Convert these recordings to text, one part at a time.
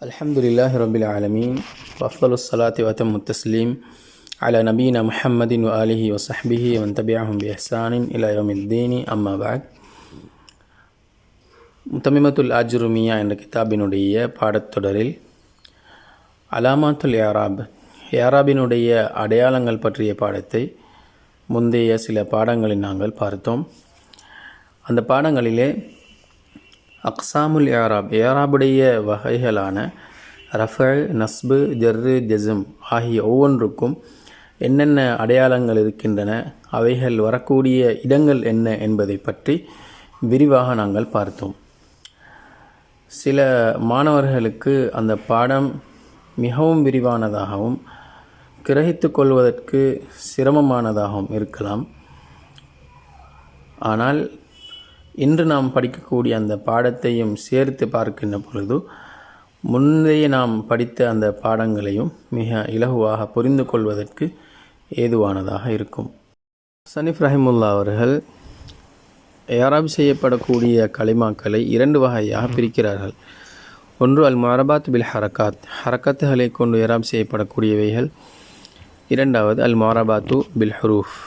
அல்ஹம்துலில்லாஹி ரப்பில் ஆலமீன் வஃதலுஸ் ஸலாத்தி வஅத்தம்மு தஸ்லீம் அலா நபீனா முஹம்மதின் வ ஆலிஹி வ ஸஹ்பிஹி வ மன் தபிஅஹும் பி இஹ்சானின் இலா யௌமித்தீன் அம்மா பஅத். முத்தமிமத்துல் ஆஜ்ருமியா என்ற கிதாபினுடைய பாடத்தொடரில் அலாமாத்துல் ஏராபினுடைய அடையாளங்கள் பற்றிய பாடத்தை முந்தைய சில பாடங்களில் நாங்கள் பார்த்தோம். அந்த பாடங்களிலே அக்ஸாமுல் ஏராபுடைய வகைகளான ரஃபு, நஸ்பு, ஜர்ரு, ஜஸ்ம் ஆகிய ஒவ்வொன்றுக்கும் என்னென்ன அடையாளங்கள் இருக்கின்றன, அவைகள் வரக்கூடிய இடங்கள் என்ன என்பதை பற்றி விரிவாக நாங்கள் பார்த்தோம். சில மாணவர்களுக்கு அந்த பாடம் மிகவும் விரிவானதாகவும் கிரகித்து கொள்வதற்கு சிரமமானதாகவும் இருக்கலாம். ஆனால் இன்று நாம் படிக்கக்கூடிய அந்த பாடத்தையும் சேர்த்து பார்க்கின்ற பொழுது முந்தைய நாம் படித்த அந்த பாடங்களையும் மிக இலகுவாக புரிந்து கொள்வதற்கு ஏதுவானதாக இருக்கும். சனிஃப் ரஹிமுல்லா அவர்கள் ஏராப் செய்யப்படக்கூடிய கலிமாக்களை இரண்டு வகையாக பிரிக்கிறார்கள். ஒன்று அல் முஅரபாத் பில் ஹரக்கத்துகளை கொண்டு ஏராப் செய்யப்படக்கூடியவைகள். இரண்டாவது அல் முஅரபாத்து பில் ஹுரூஃப்,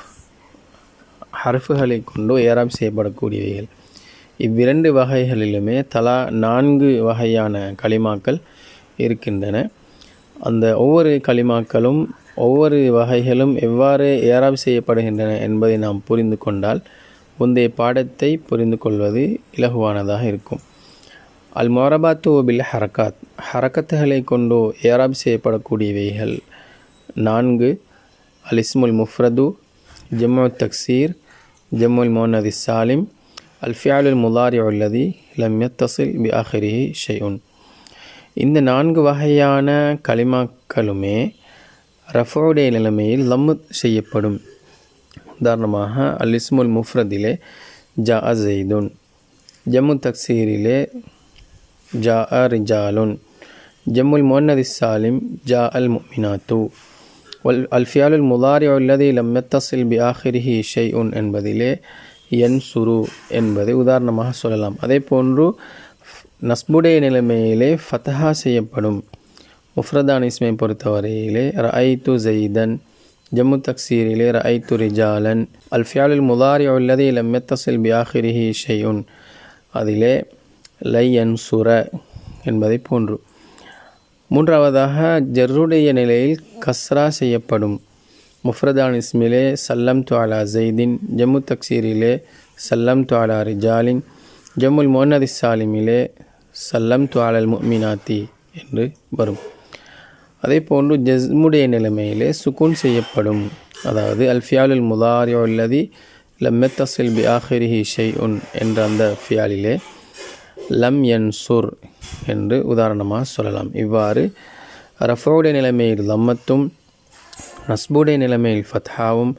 ஹர்ஃபுகளை கொண்டு ஏராப் செய்யப்படக்கூடியவைகள். இவ்விரண்டு வகைகளிலுமே தலா 4 வகையான கலிமாக்கள் இருக்கின்றன. அந்த ஒவ்வொரு கலிமாக்களும் ஒவ்வொரு வகைகளும் எவ்வாறு ஏராப் செய்யப்படுகின்றன என்பதை நாம் புரிந்து கொண்டால் முந்தைய பாடத்தை புரிந்து கொள்வது இலகுவானதாக இருக்கும். அல் முஅரபாத்து பில் ஹரக்கத்துகளை கொண்டு ஏராப் செய்யப்படக்கூடியவைகள் 4. அல் இஸ்முல் முஃப்ரது, ஜம்உ தக்சீர், ஜம்முல் முஅன்னதி சாலிம், அல் ஃபிஅலுல் முதாரிஉ அல்லதி லம் யத்தஸில் பி ஆஹிரிஹி ஷைஉன். இந்த 4 வகையான கலிமாக்களுமே ரஃபுடைய நிலைமையில் லம்மு செய்யப்படும். உதாரணமாக அல் இஸ்முல் முஃப்ரதிலே ஜாஅ ஸைதுன், ஜம்மு தக்சீரிலே ஜாஅ ரிஜாலுன், ஜம்முல் முஅன்னதி சாலிம் ஜாஅ அல் முஃமினாத்து, அல் ஃபிஅலுல் முதாரிஉ அல்லதி லம் யத்தஸில் பி ஆஹிரிஹி ஷைஉன் என்பதிலே யன்சுரு என்பதை உதாரணமாக சொல்லலாம். அதே போன்று நஸ்புடைய நிலைமையிலே ஃபத்ஹா செய்யப்படும். முஃப்ரதான இஸ்மை பொறுத்தவரையிலே ரஅய்து ஸைதன், ஜம்மு தக்சீரிலே ரஅய்து ரிஜாலன், அல் ஃபிஅலுல் முதாரிஉ அல்லதி லம் யத்தஸில் பி ஆஹிரிஹி ஷைஉன் அதிலே லை யன்சுர என்பதை போன்று. மூன்றாவதாக ஜர்ருடைய நிலையில் கஸ்ரா செய்யப்படும். முஃப்ரதான இஸ்மிலே சல்லம்து அலா ஸைதின், ஜம்மு தக்சீரிலே சல்லம்து அலா ரிஜாலின், ஜம்முல் முஅன்னதி சாலிமிலே சல்லம்து அலல் முஃமினாத்தி என்று வரும். அதே போன்று ஜஸ்முடைய நிலைமையிலே சுக்கூன் செய்யப்படும். அதாவது அல் ஃபிஅலுல் முதாரிஉ அல்லதி லம் யத்தஸில் பி ஆஹிரிஹி ஷைஉன் என்ற அந்த ஃபியாலிலே லம் யன்சுர் என்று உதாரணமாக சொல்லலாம். இவ்வாறு ரஃபுடைய நிலைமையில் லம்மத்தும், நஸ்புடைய நிலைமையில் ஃபத்ஹாவும்,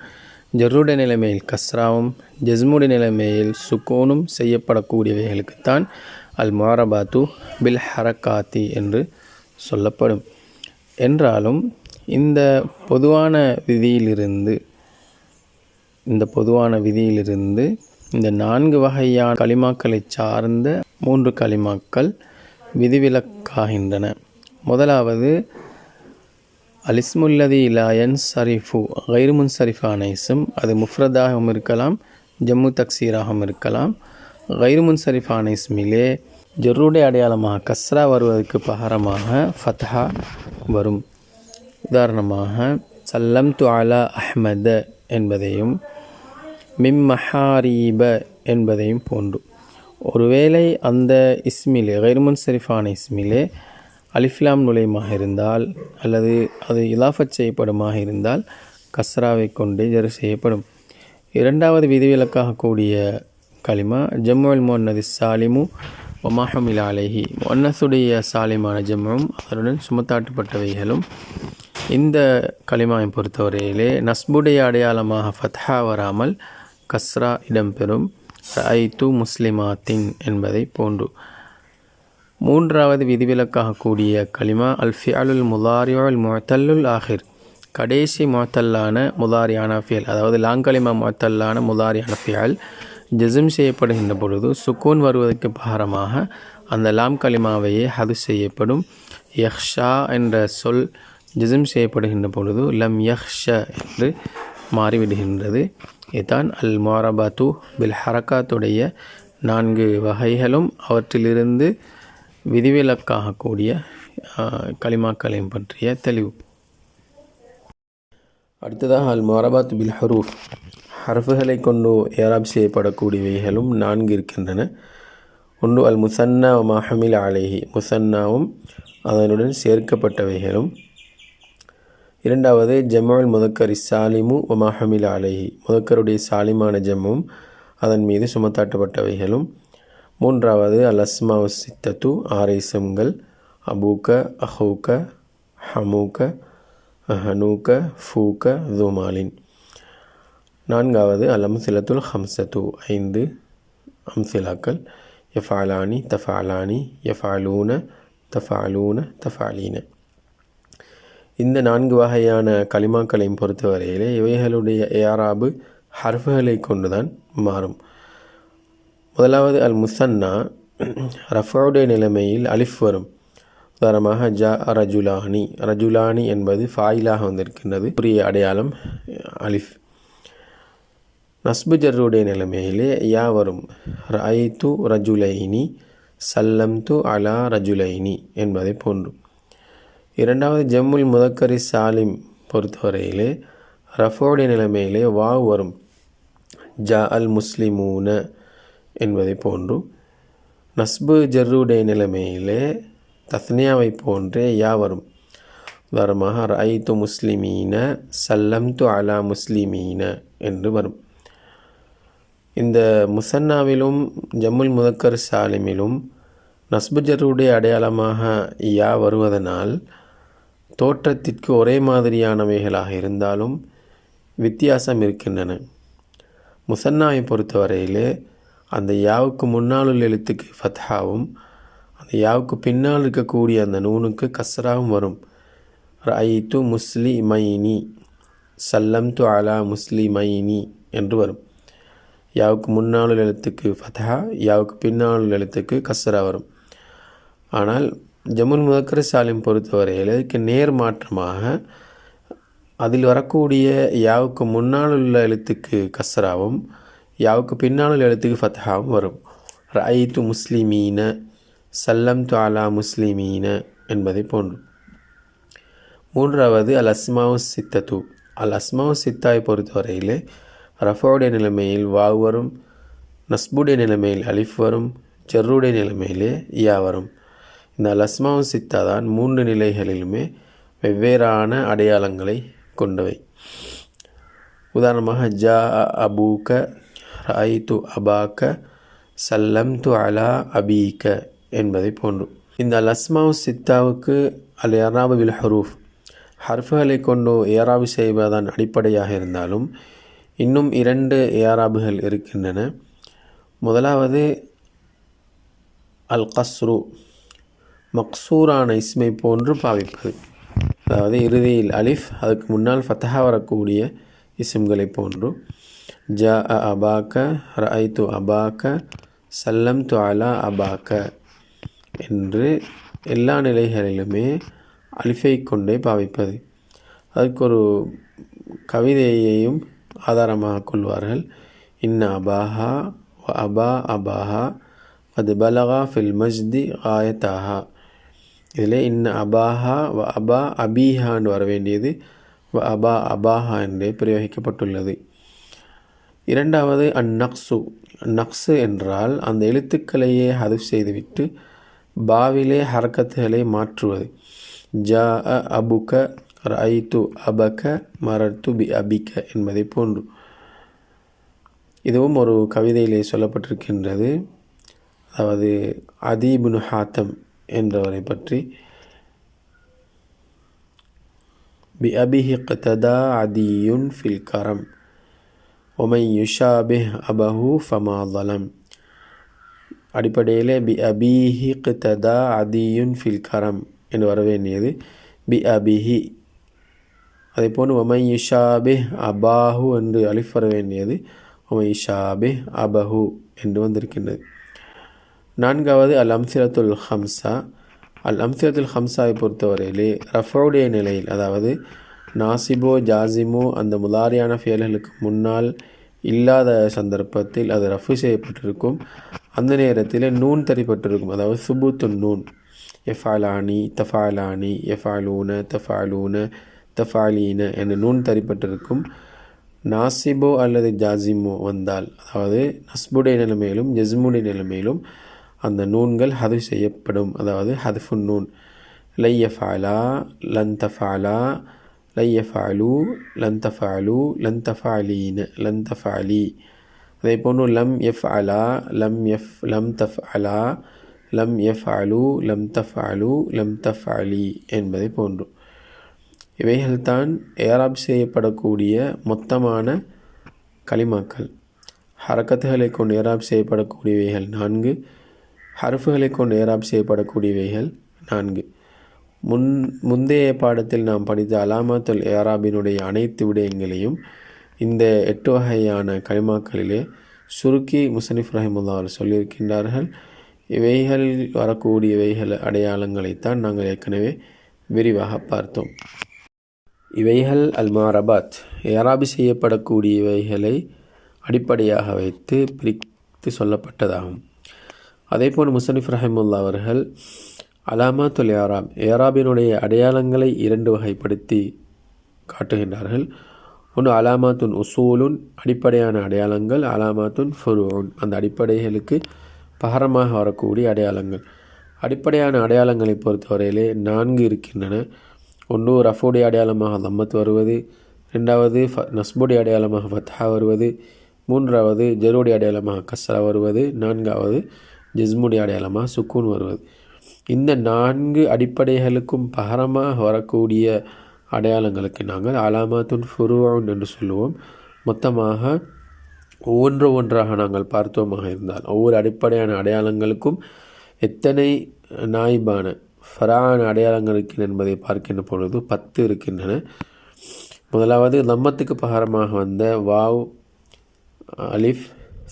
ஜர்ருடைய நிலைமையில் கஸ்ராவும், ஜஸ்முடைய நிலைமையில் சுக்கூனும் செய்யப்படக்கூடியவைகளுக்குத்தான் அல் முஅரபாத்து பில் ஹரக்காத்தி என்று சொல்லப்படும். என்றாலும் இந்த பொதுவான விதியிலிருந்து இந்த 4 வகையான கலிமாக்களை சார்ந்த 3 கலிமாக்கள் விதிவிலக்காகின்றன. முதலாவது அல் இஸ்முல்லதி லா யன்ஸரிஃபு கைரு முன்சரிஃபான இஸ்ம். அது முஃப்ரதாகவும் இருக்கலாம், ஜம்மு தக்சீராகவும் இருக்கலாம். கைரு முன்சரிஃபான இஸ்மிலே ஜர்ருடைய அடையாளமாக கஸ்ரா வருவதற்கு பகரமாக ஃபத்ஹா வரும். உதாரணமாக சல்லம்து அலா அஹ்மத என்பதையும் மிம் மஹாரீப என்பதையும் போன்று. ஒருவேளை அந்த இஸ்மிலே கைரு முன்சரிஃபான இஸ்மிலே அலிஃப்லாம் நுழைமாக இருந்தால் அல்லது அது இலாஃபத் செய்யப்படுமாக இருந்தால் கஸ்ராவை கொண்டே ஜர் செய்யப்படும். இரண்டாவது விதிவிலக்காக கூடிய கலிமா ஜம்முல் முஅன்னதி சாலிமு வமா ஹுமில அலைஹி, முஅன்னஸுடைய சாலிமான ஜம்மும் அதனுடன் சுமத்தாட்டப்பட்டவைகளும். இந்த கலிமாவை பொறுத்தவரையிலே நஸ்புடைய அடையாளமாக ஃபத்ஹா வராமல் கஸ்ரா இடம்பெறும். ரஅய்து முஸ்லிமாத்தின் என்பதை போன்று. மூன்றாவது விதிவிலக்காக கூடிய கலிமா அல் ஃபிஅலுல் முதாரிஉ அல் முஅத்தல்லுல் ஆஹிர், கடைசி முஅத்தல்லான முதாரியான ஃபியல், அதாவது லாங்கலிமா முஅத்தல்லான முதாரியான ஃபியல் ஜஸ்ம் செய்யப்படுகின்ற பொழுது சுக்கூன் வருவதற்கு பகரமாக அந்த லாம் கலிமாவையே ஹது செய்யப்படும். யஹ்ஷா என்ற சொல் ஜிஸ்ம் செய்யப்படுகின்ற பொழுது லம் யஹ்ஷ என்று மாறிவிடுகின்றது. இதுதான் அல் முஅரபாத்து பில் ஹரக்காத்துடைய 4 வகைகளும் அவற்றிலிருந்து விதிவிலக்காகக்கூடிய கலிமாக்களையும் பற்றிய தெளிவு. அடுத்ததாக அல் முஅரபாத்து பில் ஹுரூஃப், ஹர்ஃபுகளை கொண்டு ஏராப் செய்யப்படக்கூடியவைகளும் 4 இருக்கின்றன. ஒன்று அல் முசன்னா வ மா ஹுமில அலைஹி, முசன்னாவும் அதனுடன் சேர்க்கப்பட்டவைகளும். இரண்டாவது ஜம்முல் முதக்கரி சாலிமு வ மா ஹுமில அலைஹி, முதக்கருடைய சாலிமான ஜம்மும் அதன் மீது சுமத்தாட்டப்பட்டவைகளும். மூன்றாவது அல் அஸ்மாவு சித்தத்து, 6 இஸ்ம்கள், அபூக்க, அஹூக்க, ஹமூக்க, ஹனூக்க, ஃபூக்க, துமாலின். நான்காவது அல் அம்சிலத்துல் ஹம்சத்து, 5 அம்சிலாக்கள், யஃபாலானி, தஃபாலானி, யஃபாலூன, தஃபாலூன, தஃபாலீன. இந்த 4 வகையான கலிமாக்களையும் பொறுத்தவரையிலே இவைகளுடைய ஏராபு ஹர்ஃபுகளை கொண்டுதான் மாறும். முதலாவது அல் முசன்னா, ரஃபுடைய நிலைமையில் அலிஃப் வரும். உதாரணமாக ஜா ரஜுலானி, ரஜுலானி என்பது ஃபாயிலாக வந்திருக்கின்றது, உரிய அடையாளம் அலிஃப். நஸ்பு ஜர்ருடைய நிலைமையிலே யா வரும். ரஐத்து ரஜுலைனி, சல்லம்து அலா ரஜுலைனி என்பதை போன்று. இரண்டாவது ஜம்முல் முதக்கரி சாலிம் பொறுத்தவரையிலே ரஃபுடைய நிலைமையிலே வாவ் வரும். ஜா அல் முஸ்லிமூன என்பதை போன்று. நஸ்பு ஜர்ருடைய நிலைமையிலே தஸ்னியாவை போன்றே யா வரும். உதாரணமாக ரஐத்து முஸ்லிமீன, சல்லம்து அலா முஸ்லிமீன என்று வரும். இந்த முசன்னாவிலும் ஜம்முல் முதக்கர் சாலிமிலும் நஸ்பு ஜர்ருடைய அடையாளமாக யா வருவதனால் தோற்றத்திற்கு ஒரே மாதிரியானவைகளாக இருந்தாலும் வித்தியாசம் இருக்கின்றன. முசன்னாவை பொறுத்தவரையிலே அந்த யாவுக்கு முன்னால் உள்ள எழுத்துக்கு ஃபத்ஹாவும் அந்த யாவுக்கு பின்னால் இருக்கக்கூடிய அந்த நூனுக்கு கஸ்ராவும் வரும். ரஐத்து முஸ்லிமைனி, சல்லம்து அலா முஸ்லிமைனி என்று வரும். யாவுக்கு முன்னால் உள்ள எழுத்துக்கு ஃபத்ஹா, யாவுக்கு பின்னால் உள்ள எழுத்துக்கு கஸ்ரா வரும். ஆனால் ஜம்முல் முதக்கர் சாலிம் பொறுத்தவரையில் இதுக்கு நேர் மாற்றமாக அதில் வரக்கூடிய யாவுக்கு முன்னால் உள்ள எழுத்துக்கு கஸ்ராவும் யாவுக்கு பின்னால் உள்ள எழுத்துக்கு ஃபத்ஹாவும் வரும். ரஐத்து முஸ்லிமீன, சல்லம்து அலா முஸ்லிமீன என்பதை போன்று. மூன்றாவது அல் அஸ்மாவு சித்தத்து, அல் அஸ்மாவு சித்தாவை பொறுத்தவரையில் ரஃபோடைய நிலைமையில் வாவ் வரும், நஸ்புடைய நிலைமையில் அலிஃப் வரும், ஜர்ருடைய நிலைமையிலே யா வரும். இந்த அல் அஸ்மாவு சித்தா தான் 3 நிலைகளிலுமே வெவ்வேறான அடையாளங்களை கொண்டவை. உதாரணமாக ஜா அபூக்க, ரஐத்து அபாக்க, சல்லம்து அலா அபீக்க என்பதை போன்று. இந்த அல் அஸ்மாவு சித்தாவுக்கு அல் இராபு பில் ஹுரூஃப், ஹர்ஃபுகளை கொண்டு ஏராபு செய்வதான் அடிப்படையாக இருந்தாலும் இன்னும் 2 ஏராபுகள் இருக்கின்றன. முதலாவது அல் கஸ்ரு, மக்சூரான இஸ்மை போன்று பாவிப்பது. அதாவது இறுதியில் அலிஃப், அதுக்கு முன்னால் ஃபத்ஹா வரக்கூடிய இஸ்ம்களை போன்று. ஜா அபாக்க, ரஐத்து அபாக்க, சல்லம்து அலா அபாக்க என்று எல்லா நிலைகளிலுமே அலிஃபை கொண்டே பாவிப்பது. அதுக்கு ஒரு கவிதையையும் ஆதாரமாக கொள்வார்கள். இன்ன அபாஹா வ அபா அபாஹா அது பலகா ஃபில் மஜ்தி ஆயத்தாஹா. இதில் இன்ன அபாஹா வ அபா அபீஹான்னு வர வேண்டியது வ அபா அபாஹா என்றே பிரயோகிக்கப்பட்டுள்ளது. இரண்டாவது அந்நக்ஸு, நக்ஸு என்றால் அந்த எழுத்துக்களையே ஹதுஃப் செய்துவிட்டு பாவிலே ஹரக்கத்துகளை மாற்றுவது. ஜா அபுக, ரஐத்து அபக, மரர்த்து பி அபிக என்பதை போன்று. இதுவும் ஒரு கவிதையிலே சொல்லப்பட்டிருக்கின்றது. அதாவது அதி இப்னு ஹாத்தம் என்றவரை பற்றி. பி அபிஹி க்ததா அதியுன் ஃபில் கரம் ஒமை யுஷாபிஹ் அபஹு ஃபமா ஸலம். அடிப்படையில் பி அபிஹி க்ததா அதியுன் ஃபில் கரம் என்று வர வேண்டியது பி அபிஹி. அதே போன்று ஒமை யுஷாபிஹ் அபாஹு என்று அலிஃப் வர வேண்டியது ஒமை யுஷாபிஹ் அபஹு என்று வந்திருக்கின்றது. நான்காவது அல் அம்சிலத்துல் ஹம்சா. அல் அம்சிலத்துல் ஹம்சாவை பொறுத்தவரையிலே ரஃபுடைய நிலையில், அதாவது நாசிபோ ஜாசிமோ அந்த முலாரியான ஃபியல்களுக்கு முன்னால் இல்லாத சந்தர்ப்பத்தில் அது ரஃபு செய்யப்பட்டிருக்கும். அந்த நேரத்தில் நூன் தரிப்பட்டிருக்கும், அதாவது சுபூத்து நூன். எஃபாலானி தஃபாலானி எஃபாலூன தஃபாலூன தஃபாலீன என்ற நூன் தரிப்பட்டிருக்கும். நாசிபோ அல்லது ஜாசிமோ வந்தால், அதாவது நஸ்புடைய நிலைமையிலும் ஜஸ்முடைய நிலைமையிலும் அந்த நூன்கள் ஹது செய்யப்படும், அதாவது ஹதுஃபுன் நூன். லை யஃபாலா லன் தஃபாலா லை யஃபாலு லன் தஃபாலு லன் தஃபாலீன லன் தஃபாலி. அதே போன்று லம் யஃபாலா லம் தஃபாலா லம் யஃபாலு லம் தஃபாலு லம் தஃபாலி என்பதை போன்று. இவைகள்தான் ஏராப் செய்யப்படக்கூடிய மொத்தமான கலிமாக்கள். ஹரக்கத்துகளை கொண்டு ஏராப் செய்யப்படக்கூடியவைகள் 4, ஹர்ஃபுகளை கொண்டு ஏராப் செய்யப்படக்கூடியவைகள் 4. முந்தைய பாடத்தில் நாம் படித்த அலாமத்துல் ஏராபினுடைய அனைத்து விடயங்களையும் இந்த 8 வகையான கலிமாக்களிலே சுருக்கி முஸன்னிஃப் ரஹிமஹுல்லாஹ் அவர்கள் சொல்லியிருக்கின்றார்கள். இவைகள் வரக்கூடியவைகள் அடையாளங்களைத்தான் நாங்கள் ஏற்கனவே விரிவாக பார்த்தோம். இவைகள் அல் மாரபாத், ஏராபி செய்யப்படக்கூடியவைகளை அடிப்படையாக வைத்து பிரித்து சொல்லப்பட்டதாகும். அதேபோல் முஸன்னிஃப் ரஹிமஹுல்லாஹ் அவர்கள் அலாமாத்துல் ஏராப், ஏராபினுடைய அடையாளங்களை 2 வகைப்படுத்தி காட்டுகின்றார்கள். ஒன்று அலாமாத்துன் உசூலுன், அடிப்படையான அடையாளங்கள். அலாமாத்துன் ஃபுரூன், அந்த அடிப்படைகளுக்கு பகரமாக வரக்கூடிய அடையாளங்கள். அடிப்படையான அடையாளங்களை பொறுத்தவரையிலே 4 இருக்கின்றன. ஒன்று ரஃபுடைய அடையாளமாக தம்மத் வருவது, 2வது நஸ்புடைய அடையாளமாக ஃபத்ஹா வருவது, 3வது ஜருடைய அடையாளமாக கஸ்ரா வருவது, 4வது ஜிஸ்முடைய அடையாளமாக சுக்கூன் வருவது. இந்த 4 அடிப்படைகளுக்கும் பகரமாக வரக்கூடிய அடையாளங்களுக்கு நாங்கள் அலாமாத்துன் ஃபுரூன் என்று சொல்லுவோம். மொத்தமாக ஒவ்வொன்றாக நாங்கள் பார்த்தோமாக இருந்தால் ஒவ்வொரு அடிப்படையான அடையாளங்களுக்கும் எத்தனை நாயிபான ஃபரான அடையாளங்கள் இருக்கின்றன என்பதை பார்க்கின்ற பொழுது 10 இருக்கின்றன. முதலாவது லம்மத்துக்கு பகரமாக வந்த வாவ் அலிஃப்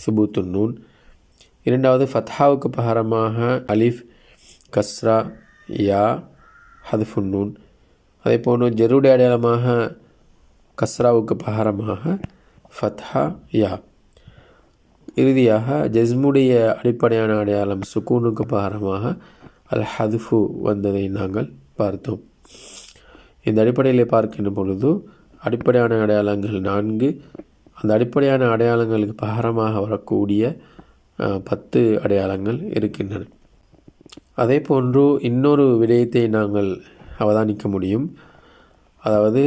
சுபூத்துன் நூன். 2வது ஃபத்ஹாவுக்கு பகரமாக அலிஃப் கஸ்ரா யா ஹதுஃபுன் நூன். அதே போன்று ஜருடைய அடையாளமாக கஸ்ராவுக்கு பகரமாக ஃபத்ஹா யா. இறுதியாக ஜஸ்முடைய அடிப்படையான அடையாளம் சுக்கூனுக்கு பகரமாக அல் ஹதுஃபு வந்ததை நாங்கள் பார்த்தோம். இந்த அடிப்படையில் பார்க்கின்ற பொழுது அடிப்படையான அடையாளங்கள் 4, அந்த அடிப்படையான அடையாளங்களுக்கு பகரமாக வரக்கூடிய 10 அடையாளங்கள் இருக்கின்றன. அதே போன்று இன்னொரு விடயத்தை நாங்கள் அவதானிக்க முடியும். அதாவது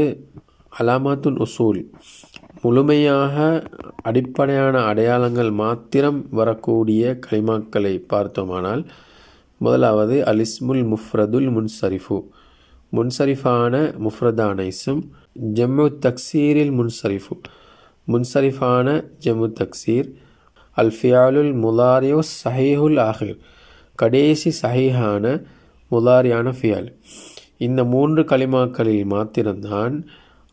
அலாமாத்துன் உசூல், முழுமையாக அடிப்படையான அடையாளங்கள் மாத்திரம் வரக்கூடிய கலிமாக்களை பார்த்தோமானால், முதலாவது அலிஸ்முல் முஃப்ரதுல் முன்சரிஃபு, முன்சரிஃபான முஃப்ரதான இஸ்ம். ஜம்மு தக்சீரில் முன்சரிஃபு, முன்சரிஃபான ஜம்மு தக்சீர். அல் ஃபியாலுல் முலாரியோ சஹீஹுல் ஆஹிர், கடைசி சஹீஹான முலாரியான ஃபியால். இந்த 3 கலிமாக்களில் மாத்திரம்தான்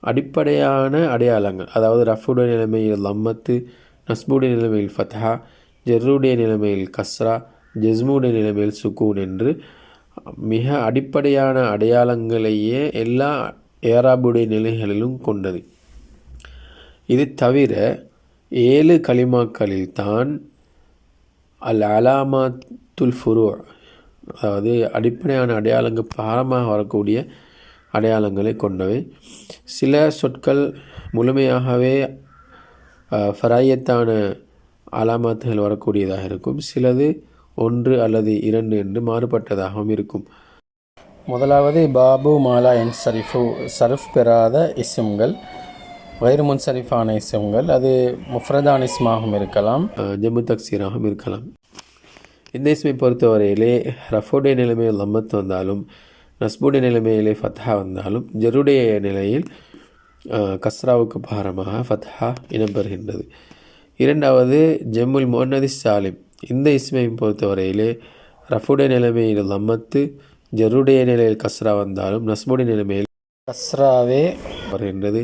அடிப்படையான அடையாளங்கள், அதாவது ரஃபுடைய நிலைமையில் லம்மத்து, நஸ்புடைய நிலைமையில் ஃபத்ஹா, ஜர்ருடைய நிலைமையில் கஸ்ரா, ஜஸ்முடைய நிலைமையில் சுக்கூன் என்று மிக அடிப்படையான அடையாளங்களையே எல்லா ஏராபுடைய நிலைகளிலும் கொண்டது. இது தவிர 7 கலிமாக்களில் தான் அல் அலாமாத்துல் ஃபுரூ, அதாவது அடிப்படையான அடையாளங்கள் பாரமாக வரக்கூடிய அடையாளங்களை கொண்டவை. சில சொற்கள் முழுமையாகவே ஃபராயத்தான அலாமாத்துகள் வரக்கூடியதாக இருக்கும், சிலது 1 அல்லது 2 என்று மாறுபட்டதாகவும் இருக்கும். முதலாவது பாபு மாலா என் சரிஃபு, சர்ஃப் பெறாத இஸ்ம்கள், வைர் முன்சரிஃபான இஸ்ம்கள். அது முஃப்ரதான இஸ்மாகவும் இருக்கலாம், ஜம்மு தக்சீராகவும் இருக்கலாம். இந்த இஸ்மை பொறுத்தவரையிலே ரஃபுடைய நிலைமையில் லம்மத் வந்தாலும், நஸ்புடைய நிலைமையிலே ஃபத்ஹா வந்தாலும், ஜருடைய நிலையில் கஸ்ராவுக்கு பாரமாக ஃபத்ஹா இடம்பெறுகின்றது. 2வது ஜம்முல் முன்னதி சாலிம், இந்த இஸ்மை பொறுத்தவரையிலே ரஃபுடைய நிலைமையில் லம்மத்து, ஜருடைய நிலையில் கஸ்ரா வந்தாலும் நஸ்புடைய நிலைமையில் கஸ்ராவே வருகின்றது.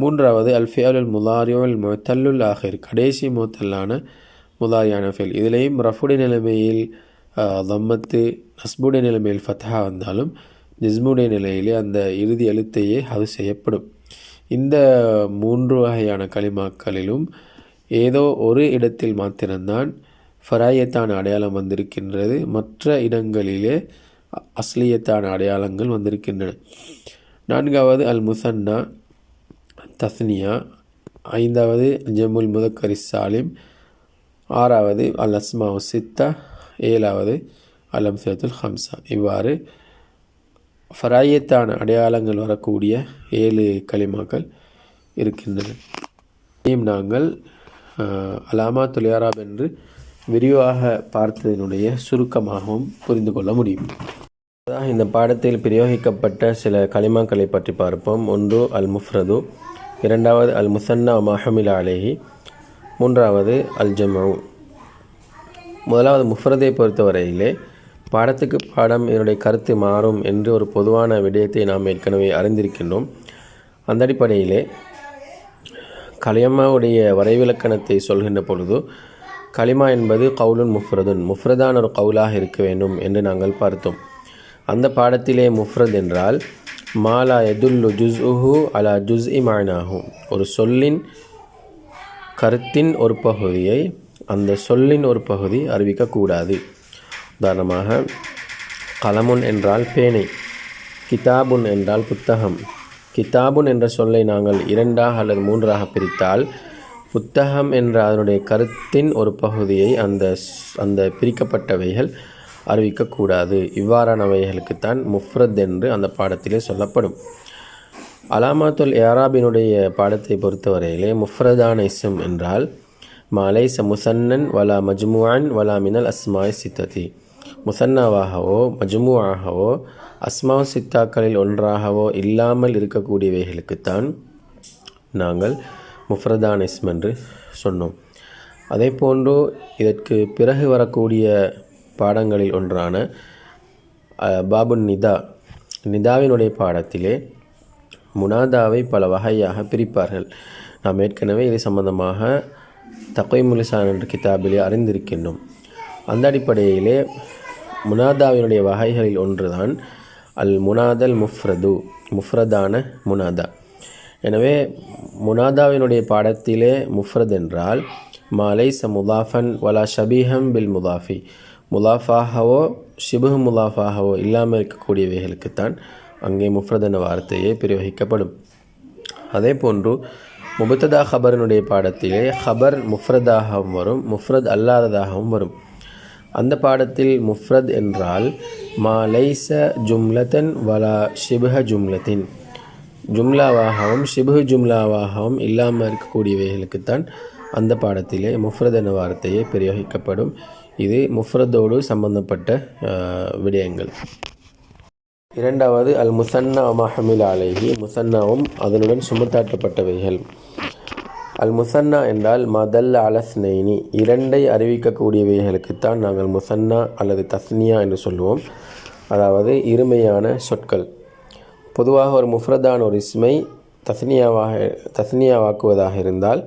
3வது அல் ஃபியாலுல் முலாரியுல் முத்தல்லுல் ஆஹிர், கடைசி முத்தல்லான முதாரியான ஃபெயில். இதிலேயும் ரஃபுடைய நிலைமையில் தம்மத்து, நஸ்புடைய நிலைமையில் ஃபத்ஹா வந்தாலும் ஜிஸ்முடைய நிலையிலே அந்த இறுதி எழுத்தையே அது செய்யப்படும். இந்த 3 வகையான கலிமாக்களிலும் ஏதோ ஒரு இடத்தில் மாத்திரம்தான் ஃபராயத்தான அடையாளம் வந்திருக்கின்றது. மற்ற இடங்களிலே அஸ்லியத்தான அடையாளங்கள் வந்திருக்கின்றன. 4வது அல் முசன்னா தஸ்னியா, 5வது ஜமுல் முதக்கரி சாலிம், 6வது அல் அஸ்மா சித்தா, 7வது அல் அம்சத்துல் ஹம்சா. இவ்வாறு ஃபராயத்தான அடையாளங்கள் வரக்கூடிய 7 கலிமாக்கள் இருக்கின்றன. நாங்கள் அலாமாத்துல் இராப் என்று விரிவாக பார்த்ததினுடைய சுருக்கமாகவும் புரிந்து கொள்ள முடியும். இந்த பாடத்தில் பிரயோகிக்கப்பட்ட சில கலிமாக்களை பற்றி பார்ப்போம். 1 அல் முஃப்ரது, 2வது அல் முசன்னா மஹமில் அலைஹி, 3வது அல் ஜம்உ. முதலாவது முஃப்ரதை பொறுத்தவரையிலே பாடத்துக்கு பாடம் இதனுடைய கருத்து மாறும் என்று ஒரு பொதுவான விடயத்தை நாம் ஏற்கனவே அறிந்திருக்கின்றோம். அந்த அடிப்படையிலே கலிமாவுடைய வரைவிலக்கணத்தை சொல்கின்ற பொழுது கலிமா என்பது கவுலுன் முஃப்ரதுன், முஃப்ரதான ஒரு கவுலாக இருக்க வேண்டும் என்று நாங்கள் பார்த்தோம். அந்த பாடத்திலே முஃப்ரத் என்றால் மாலா எதுல்லு ஜுஸ்உஹு அலா ஜுஸ்இ மானாஹு, ஒரு சொல்லின் கருத்தின் ஒரு பகுதியை அந்த சொல்லின் ஒரு பகுதி அறிவிக்கக்கூடாது. உதாரணமாக கலமுன் என்றால் பேனை, கிதாபுன் என்றால் புத்தகம். கிதாபுன் என்ற சொல்லை நாங்கள் 2ஆக அல்லது 3ஆக பிரித்தால் புத்தகம் என்ற அதனுடைய கருத்தின் ஒரு பகுதியை அந்த பிரிக்கப்பட்டவைகள் அறிவிக்கக்கூடாது. இவ்வாறானவைகளுக்குத்தான் முஃப்ரத் என்று அந்த பாடத்திலே சொல்லப்படும். அலாமாத்துல் இராபினுடைய பாடத்தை பொறுத்தவரையிலே முஃப்ரதான இஸ்ம் என்றால் மாலைச முசன்னன் வலா மஜ்முஅன் வலா மினல் அஸ்மாய் சித்ததி, முசன்னாவாகவோ மஜ்முஆகவோ அஸ்மா சித்தாக்களில் ஒன்றாகவோ இல்லாமல் இருக்கக்கூடியவைகளுக்குத்தான் நாங்கள் முஃப்ரதான இஸ்ம் என்று சொன்னோம். அதே போன்று இதற்கு பிறகு வரக்கூடிய பாடங்களில் ஒன்றான பாபுன் நிதா, நிதாவினுடைய பாடத்திலே முனாதாவை பல வகையாக பிரிப்பார்கள். நாம் ஏற்கனவே இது சம்பந்தமாக தக்வீமுல் லிசான் என்ற கிதாபிலே அறிந்திருக்கின்றோம். அந்த அடிப்படையிலே முனாதாவினுடைய வகைகளில் ஒன்றுதான் அல் முனாதல் முஃப்ரது, முஃப்ரதான முனாதா. எனவே முனாதாவினுடைய பாடத்திலே முஃப்ரத் என்றால் மாலைச முதாஃபன் வலா ஷபீஹம் பில் முதாஃபி, முதாஃபாகவோ ஷிபுஹ் முதாஃபாகவோ இல்லாமல் இருக்கக்கூடியவைகளுக்குத்தான் அங்கே முஃப்ரத் என்ற வார்த்தையே பிரயோகிக்கப்படும். அதே போன்று முபத்ததா ஹபரினுடைய பாடத்திலே ஹபர் முஃப்ரதாகவும் வரும், முஃப்ரத் அல்லாததாகவும் வரும். அந்த பாடத்தில் முஃப்ரத் என்றால் மாலைச ஜும்லத்தன் வலா ஷிபுஹ ஜும்லத்தின், ஜும்லாவாகவும் ஷிபுஹ் ஜும்லாவாகவும் இல்லாமல் இருக்கக்கூடியவைகளுக்குத்தான் அந்த பாடத்திலே முஃப்ரத் என்ற வார்த்தையே பிரயோகிக்கப்படும். இது முஃப்ரதோடு சம்பந்தப்பட்ட விடயங்கள். 2வது அல் முசன்னா மஹமில் அலைஹி, முசன்னாவும் அதனுடன் சுமத்தாட்டப்பட்டவைகள். அல் முசன்னா என்றால் மதல் அலஸ்னைனி, 2ஐ அறிவிக்கக்கூடியவைகளுக்குத்தான் நாங்கள் முசன்னா அல்லது தஸ்னியா என்று சொல்லுவோம். அதாவது இருமையான சொற்கள். பொதுவாக ஒரு முஃப்ரதான ஒரு இஸ்மை தஸ்னியாவாக்குவதாக இருந்தால்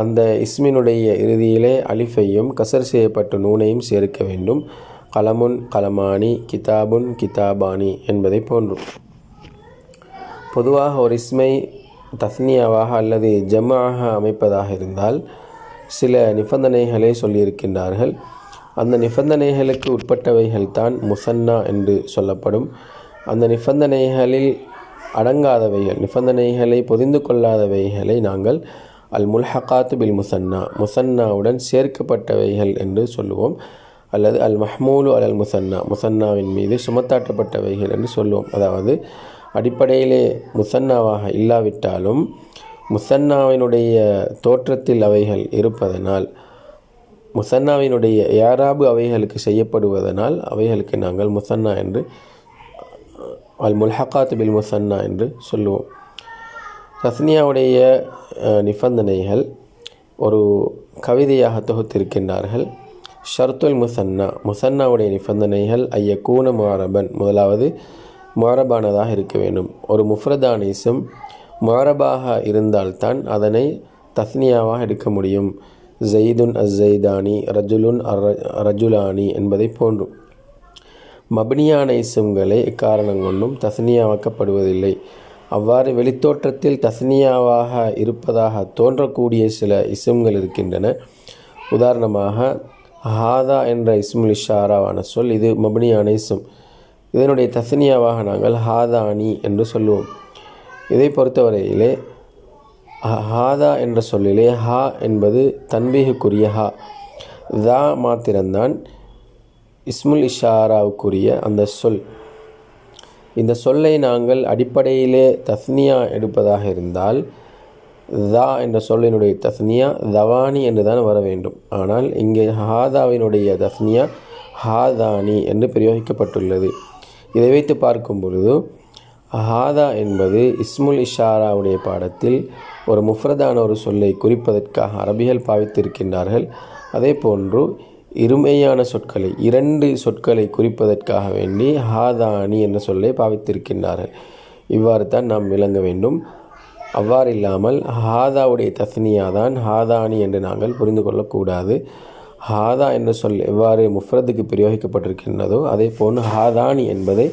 அந்த இஸ்மினுடைய இறுதியிலே அலிஃபையும் கசர் செய்யப்பட்ட நூனையும் சேர்க்க வேண்டும். கலமுன் கலமானி, கிதாபுன் கிதாபானி என்பதை போன்றும். பொதுவாக ஒரு இஸ்மை தஸ்னியாவாக அல்லது ஜம்ஆக அமைப்பதாக இருந்தால் சில நிபந்தனைகளை சொல்லியிருக்கின்றார்கள். அந்த நிபந்தனைகளுக்கு உட்பட்டவைகள் தான் முசன்னா என்று சொல்லப்படும். அந்த நிபந்தனைகளில் அடங்காதவைகள், நிபந்தனைகளை பொதிந்து கொள்ளாதவைகளை நாங்கள் அல் முல்ஹகாத்து பில் முசன்னா, முசன்னாவுடன் சேர்க்கப்பட்டவைகள் என்று சொல்லுவோம். அல்லது அல் மஹ்மூலு அல் முசன்னா, முசன்னாவின் மீது சுமத்தாட்டப்பட்டவைகள் என்று சொல்லுவோம். அதாவது அடிப்படையிலே முசன்னாவாக இல்லாவிட்டாலும் முசன்னாவினுடைய தோற்றத்தில் அவைகள் இருப்பதனால், முசன்னாவினுடைய யாராபு அவைகளுக்கு செய்யப்படுவதனால் அவைகளுக்கு நாங்கள் முசன்னா என்று அல் முல்ஹகாத் பில் முசன்னா என்று சொல்லுவோம். தஸ்னியாவுடைய நிபந்தனைகள் ஒரு கவிதையாக தொகுத்திருக்கின்றார்கள். ஷர்த்துல் முசன்னா, முசன்னாவுடைய நிபந்தனைகள் ஐயக்கூன முஆரபன், முதலாவது முஆரபானதாக இருக்க வேண்டும். ஒரு முஃப்ரதான இஸ்ம் முஆரபாக இருந்தால்தான் அதனை தஸ்னியாவாக எடுக்க முடியும். ஜெய்துன் அஸ்ஸைதானி, ரஜுலுன் ரஜுலானி என்பதை போன்றும். மப்னியான இஸ்ம்களை இக்காரணம் கொண்டும் தஸ்னியாவாக்கப்படுவதில்லை. அவ்வாறு வெளித்தோற்றத்தில் தஸ்னியாவாக இருப்பதாக தோன்றக்கூடிய சில இஸ்ம்கள் இருக்கின்றன. உதாரணமாக ஹாதா என்ற இஸ்முல் இஷாராவான சொல், இது மப்னியான இஸ்ம். இதனுடைய தஸ்னியாவாக நாங்கள் ஹாதானி என்று சொல்லுவோம். இதை பொறுத்தவரையிலே ஹாதா என்ற சொல்லிலே ஹா என்பது தன்பீகுக்குரிய ஹா, தா மாத்திரம்தான் இஸ்முல் இஷாராவுக்குரிய அந்த சொல். இந்த சொல்லை நாங்கள் அடிப்படையிலே தஸ்னியா எடுப்பதாக இருந்தால் தா என்ற சொல்லினுடைய தஸ்னியா தவானி என்று தான் வர வேண்டும். ஆனால் இங்கே ஹாதாவினுடைய தஸ்னியா ஹாதானி என்று பிரயோகிக்கப்பட்டுள்ளது. இதை வைத்து பார்க்கும் பொழுது ஹாதா என்பது இஸ்முல் இஷாராவுடைய பாடத்தில் ஒரு முஃப்ரதான ஒரு சொல்லை குறிப்பதற்காக அரபிகள் பாவித்திருக்கின்றார்கள். அதே போன்று இருமையான சொற்களை, இரண்டு சொற்களை குறிப்பதற்காக வேண்டி ஹாதானி என்ற சொல்லை பாவித்திருக்கின்றார்கள். இவ்வாறு தான் நாம் விளங்க வேண்டும். அவ்வாறு இல்லாமல் ஹாதாவுடைய தஸ்னியா தான் ஹாதானி என்று நாங்கள் புரிந்து கொள்ளக்கூடாது. ஹாதா என்ற சொல் எவ்வாறு முஃப்ரதுக்கு பிரயோகிக்கப்பட்டிருக்கின்றதோ அதே போன்று ஹாதானி என்பதை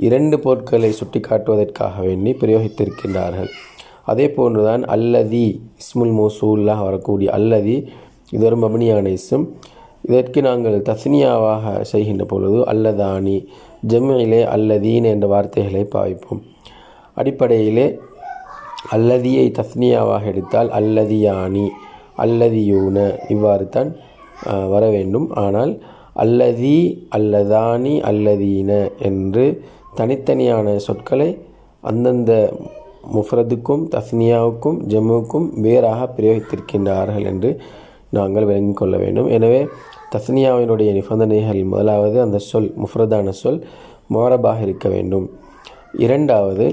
இரண்டு பொருட்களை சுட்டி காட்டுவதற்காக வேண்டி பிரயோகித்திருக்கின்றார்கள். அதே போன்றுதான் அல்லதி இஸ்முல் மௌசூலாக வரக்கூடிய அல்லதி, இது ஒரு மப்னியான இஸ்ம். இதற்கு நாங்கள் தஸ்னியாவாக செய்கின்ற பொழுது அல்லதானி, ஜம்இலே அல்லதீன் என்ற வார்த்தைகளை பாவிப்போம். அடிப்படையிலே அல்லதியை தஸ்னியாவாக எடுத்தால் அல்லதியானி, அல்லதியூன இவ்வாறு தான் வர வேண்டும். ஆனால் அல்லதி, அல்லதானி, அல்லதீன என்று தனித்தனியான சொற்களை அந்தந்த முஃப்ரதுக்கும் தஸ்னியாவுக்கும் ஜம்முக்கும் வேறாக பிரயோகித்திருக்கின்றார்கள் என்று நாங்கள் விளங்கிக் கொள்ள வேண்டும். எனவே தஸ்னியாவினுடைய நிபந்தனைகள், முதலாவது அந்த சொல் முஃப்ரதான சொல் முஅரபாக இருக்க வேண்டும். இரண்டாவது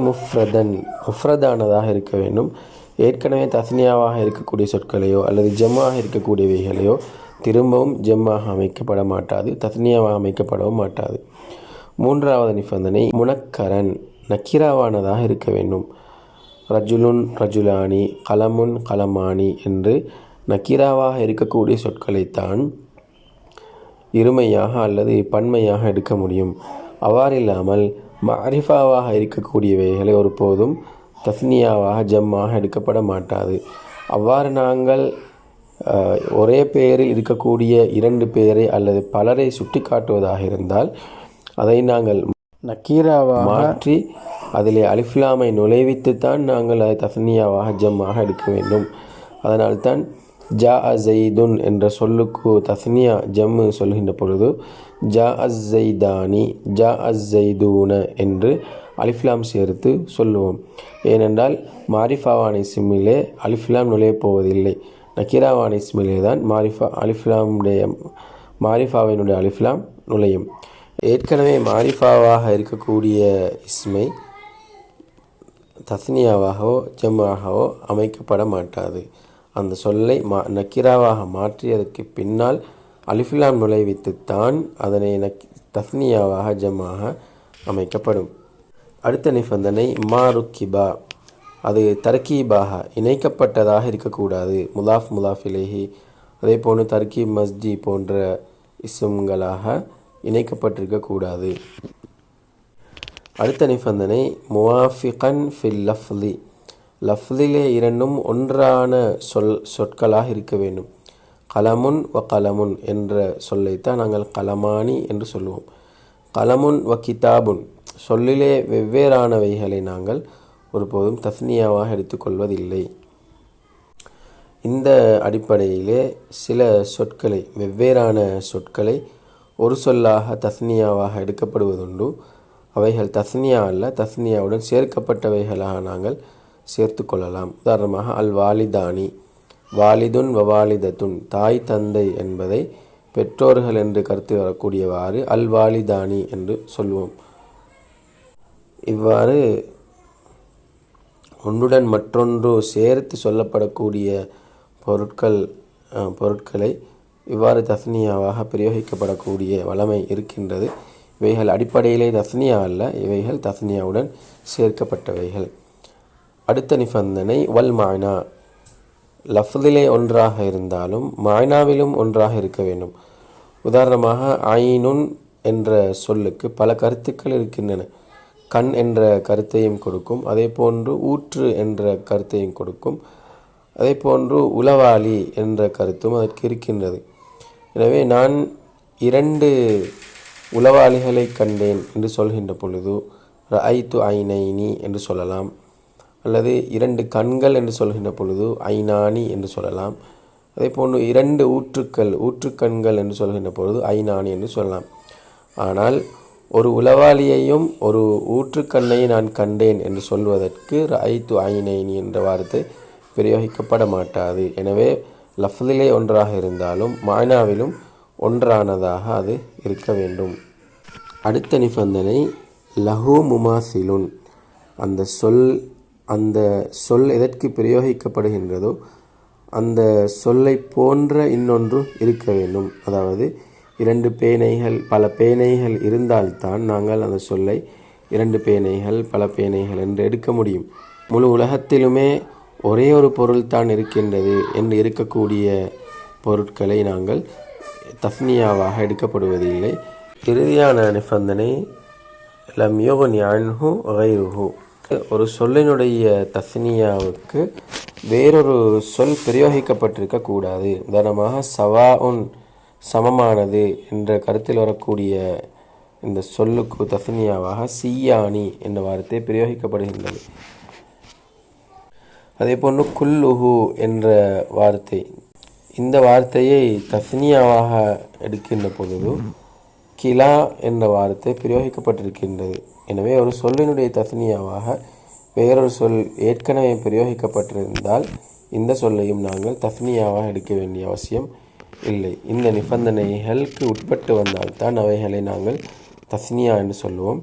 முஃப்ரதானதாக இருக்க வேண்டும். ஏற்கனவே தஸ்னியாவாக இருக்கக்கூடிய சொற்களையோ அல்லது ஜம்மாக இருக்கக்கூடியவைகளையோ திரும்பவும் ஜம்மாக அமைக்கப்பட மாட்டாது, தஸ்னியாவாக அமைக்கப்படவும் மாட்டாது. மூன்றாவது நிபந்தனை முனக்கரன், நக்கிராவானதாக இருக்க வேண்டும். ரஜுலுன் ரஜுலானி, கலமுன் கலமானி என்று நக்கிராவாக இருக்கக்கூடிய சொற்களைத்தான் இருமையாக அல்லது பன்மையாக எடுக்க முடியும். அவ்வாறில்லாமல் மஅரிஃபாவாக இருக்கக்கூடியவைகளை ஒருபோதும் தஸ்னியாவாக ஜம்மாக எடுக்கப்பட மாட்டாது. அவ்வாறு நாங்கள் ஒரே பெயரில் இருக்கக்கூடிய இரண்டு பெயரை அல்லது பலரை சுட்டி காட்டுவதாக இருந்தால் அதை நாங்கள் நக்கீராவாக மாற்றி அதிலே அலிஃப்லாமை நுழைவித்துத்தான் நாங்கள் அதை தஸ்னியாவாக ஜம்மாக எடுக்க வேண்டும். அதனால்தான் ஜா அஸைதுன் என்ற சொல்லுக்கு தஸ்னியா ஜம்மு சொல்கின்ற பொழுது ஜா அஸ்ஸைதானி, ஜா அஸ்ஸைதூன என்று அலிஃப்லாம் சேர்த்து சொல்லுவோம். ஏனென்றால் மாரிஃபாவான இஸ்மிலே அலிஃப்லாம் நுழையப் போவதில்லை. நக்கீராவான இஸ்மிலே தான் மாரிஃபாவினுடைய அலிஃப்லாம் நுழையும். ஏற்கனவே மாரிஃபாவாக இருக்கக்கூடிய இஸ்மை தஸ்னியாவாகவோ ஜம்மாகவோ அமைக்கப்பட மாட்டாது. அந்த சொல்லை நக்கிராவாக மாற்றியதற்கு பின்னால் அலிஃப்லாம் நுழைவித்துத்தான் அதனை தஸ்னியாவாக ஜம்மாக அமைக்கப்படும். அடுத்த நிபந்தனை மாருக்கிபா, அது தர்கீபாக இணைக்கப்பட்டதாக இருக்கக்கூடாது. முலாஃப் முலாஃப் இலைஹி, அதே போன்று தர்கீப் மஸ்ஜி போன்ற இஸ்ம்களாக இணைக்கப்பட்டிருக்கக்கூடாது. அடுத்த நிபந்தனை முவாஃபிகன் ஃபில் லஃப்லி, லஃப்லிலே இரண்டும் ஒன்றான சொற்களாக இருக்க வேண்டும். கலமுன் வ கலமுன் என்ற சொல்லைத்தான் நாங்கள் கலமானி என்று சொல்லுவோம். கலமுன் வ கிதாபுன் சொல்லிலே வெவ்வேறானவைகளை நாங்கள் ஒருபோதும் தஸ்னியாவாக எடுத்துக்கொள்வதில்லை. இந்த அடிப்படையிலே சில சொற்களை, வெவ்வேறான சொற்களை ஒரு சொல்லாக தஸ்னியாவாக எடுக்கப்படுவதுண்டு. அவைகள் தஸ்னியா அல்ல, தஸ்னியாவுடன் சேர்க்கப்பட்டவைகளாக நாங்கள் சேர்த்து கொள்ளலாம். உதாரணமாக அல் வாலிதானி, வாலிதுன் வவாலிதத்துன், தாய் தந்தை என்பதை பெற்றோர்கள் என்று கருத்து வரக்கூடியவாறு அல் வாலிதானி என்று சொல்வோம். இவ்வாறு ஒன்றுடன் மற்றொன்று சேர்த்து சொல்லப்படக்கூடிய பொருட்களை இவ்வாறு தஸ்னியாவாக பிரயோகிக்கப்படக்கூடிய வளமை இருக்கின்றது. இவைகள் அடிப்படையிலே தஸ்னியா அல்ல, இவைகள் தஸ்னியாவுடன் சேர்க்கப்பட்டவைகள். அடுத்த நிபந்தனை வல் மானா, லஃப்திலே ஒன்றாக இருந்தாலும் மாய்னாவிலும் ஒன்றாக இருக்க வேண்டும். உதாரணமாக ஐனுன் என்ற சொல்லுக்கு பல கருத்துக்கள் இருக்கின்றன. கண் என்ற கருத்தையும் கொடுக்கும், அதே போன்று ஊற்று என்ற கருத்தையும் கொடுக்கும், அதே போன்று உளவாளி என்ற கருத்தும் அதற்கு இருக்கின்றது. எனவே நான் 2 உளவாளிகளை கண்டேன் என்று சொல்கின்ற பொழுது ரஐத்து ஐனைனி என்று சொல்லலாம், அல்லது 2 கண்கள் என்று சொல்கின்ற பொழுது ஐனானி என்று சொல்லலாம். அதே போன்று 2 ஊற்றுக்கண்கள் என்று சொல்கின்ற பொழுது ஐனானி என்று சொல்லலாம். ஆனால் ஒரு உளவாளியையும் ஒரு ஊற்றுக்கண்ணை நான் கண்டேன் என்று சொல்வதற்கு ரஐத்து ஐனைனி என்ற வார்த்தை பிரயோகிக்கப்பட மாட்டாது. எனவே லஃப்திலே ஒன்றாக இருந்தாலும் மாய்னாவிலும் ஒன்றானதாக அது இருக்க வேண்டும். அடுத்த நிபந்தனை லஹு முமாசிலுன். அந்த சொல் எதற்கு பிரயோகிக்கப்படுகின்றதோ அந்த சொல்லை போன்ற இன்னொன்று இருக்க வேண்டும். அதாவது 2 பேனைகள் பல பேனைகள் இருந்தால்தான் நாங்கள் அந்த சொல்லை 2 பேனைகள் பல பேனைகள் என்று எடுக்க முடியும். முழு உலகத்திலுமே ஒரே ஒரு பொருள் தான் இருக்கின்றது என்று இருக்கக்கூடிய பொருட்களை நாங்கள் தஸ்னியாவாக எடுக்கப்படுவதில்லை. இறுதியான நிபந்தனை லம் யுக்னி அன்ஹு கைருஹு. ஒரு சொல்லினுடைய தஸ்னியாவுக்கு வேறொரு சொல் பிரயோகிக்கப்பட்டிருக்க கூடாது. உதாரணமாக சவாஉன் சமமானது என்ற கருத்தில் வரக்கூடிய இந்த சொல்லுக்கு தஸ்னியாவாக சியானி என்ற வார்த்தை பிரயோகிக்கப்படுகின்றது. அதே போன்று குல்லுஹு என்ற வார்த்தை, இந்த வார்த்தையை தஸ்னியாவாக எடுக்கின்ற பொழுது கிலா என்ற வார்த்தை பிரயோகிக்கப்பட்டிருக்கின்றது. எனவே ஒரு சொல்லினுடைய தஸ்னியாவாக வேறொரு சொல் ஏற்கனவே பிரயோகிக்கப்பட்டிருந்தால் இந்த சொல்லையும் நாங்கள் தஸ்னியாவாக எடுக்க வேண்டிய அவசியம் இல்லை. இந்த நிபந்தனைகளுக்கு உட்பட்டு வந்தால்தான் அவைகளை நாங்கள் தஸ்னியா என்று சொல்லுவோம்.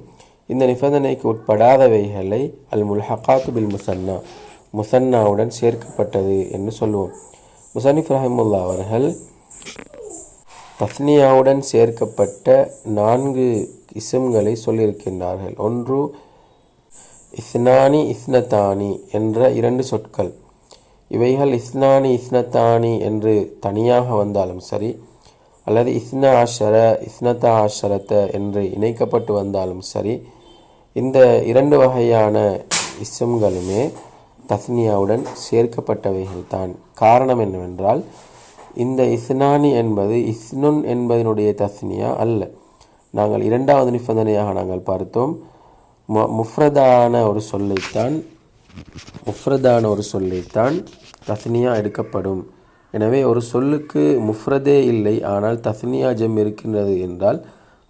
இந்த நிபந்தனைக்கு உட்படாதவைகளை அல் முல்ஹகாத்து பில் முசன்னா, முசன்னாவுடன் சேர்க்கப்பட்டது என்று சொல்லுவோம். முசன்னிஃப் ரஹிமுல்லா அவர்கள் தஸ்னியாவுடன் சேர்க்கப்பட்ட 4 இஸ்ம்களை சொல்லியிருக்கின்றார்கள். ஒன்று இஸ்னானி இஸ்னத்தானி என்ற 2 சொற்கள். இவைகள் இஸ்னானி இஸ்னத்தானி என்று தனியாக வந்தாலும் சரி, அல்லது இஸ்னா ஆஷர இஸ்னத்தா ஆஷரத்த என்று இணைக்கப்பட்டு வந்தாலும் சரி, இந்த 2 வகையான இஸ்ம்களுமே தஸ்னியாவுடன் சேர்க்கப்பட்டவைகள் தான். காரணம் என்னவென்றால் இந்த இஸ்னானி என்பது இஸ்னுன் என்பதனுடைய தஸ்னியா அல்ல. நாங்கள் 2வது நிபந்தனையாக நாங்கள் பார்த்தோம், முஃப்ரதான ஒரு சொல்லைத்தான் தஸ்னியா எடுக்கப்படும். எனவே ஒரு சொல்லுக்கு முஃப்ரதே இல்லை, ஆனால் தஸ்னியா ஜம் இருக்கின்றது என்றால்